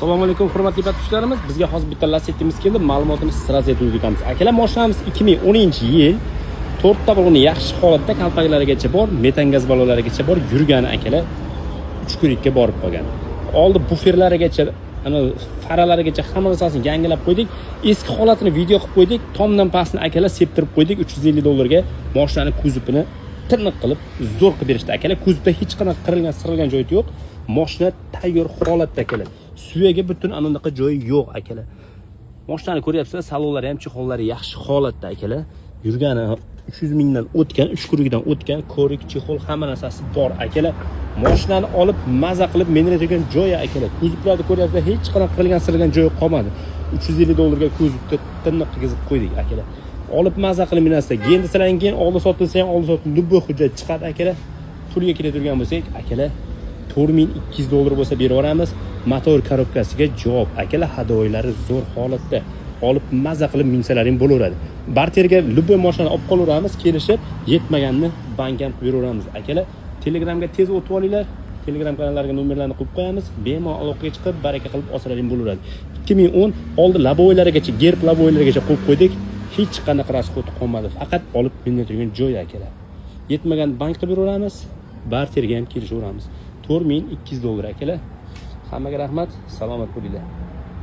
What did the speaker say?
Assalomu alaykum hurmatli patronlarimiz. Bizga hozir bitta Lacetti'miz keldi. Ma'lumotini sirasiz aytib o'tamiz. Akalar, mashinamiz 2010-yil 4 ta bo'lg'ini yaxshi holatda, kalpaklarigacha bor, metan gaz balonlarigacha bor, yurgani akalar 3 kunlikka borib qolgan. Oldi buferlarigacha, ana faralarigacha hamma narsasini yangilab qo'ydik. Eski holatini video qilib qo'ydik. Tomdan pastni akalar septirib qo'ydik. $350 ga mashinaning kuzovini tiniq qilib zo'r qilib berishdi akalar. Kuzovda hech qanaqa sirilgan joyi yo'q. Mashina tayyor holatda akalar. Suyagi butun anaqa joyi yo'q akalar. Mashinani ko'ryapsizlar, salonlari ham, chexollari yaxshi holatda akalar. Yurgani 300 mingdan o'tgan, 3 kurikdan o'tgan, ko'rik, chexol hamma narsasi bor akalar. Mashinani olib maza qilib meniradigan joyi akalar. Kuzovlarni ko'ryapsizlar, hech qanaqa sirilgan joyi qolmadi. $350 ga kuzovni tiniq qilib qo'ydik akalar. Olib maza qilib minasizlar. Endi sizlardan keyin oldi sotilsa ham oldi sotildi bu hujjat chiqadi akalar. Pulga keladigan bo'lsak akalar $4200 bo'lsa beraveramiz. Motor korobkasiga javob akalar, hadoylari zo'r holatda. Olib maza qilib minsalaring bo'laveradi. Barterga любой mashinani olib qolaveramiz, kelishib yetmaganini bankam qilib beraveramiz akalar. Telegramga tez o'tib olinglar. Telegram kanallariga nomerlarni qo'yib qo'yamiz. Bemalol aloqaga chiqib baraka qilib olsalaring bo'laveradi. 2010 oldi laboylarigacha, gerb laboylarigacha qo'yib qo'ydik. Hech qanaqa rasxod qolmadi. Faqat olib minadigan joy akalar. Yetmagan bank qilib beraveramiz. Barterga ham kelishaveramiz. $4200 akalar. Hammaga rahmat, salomat bo'linglar.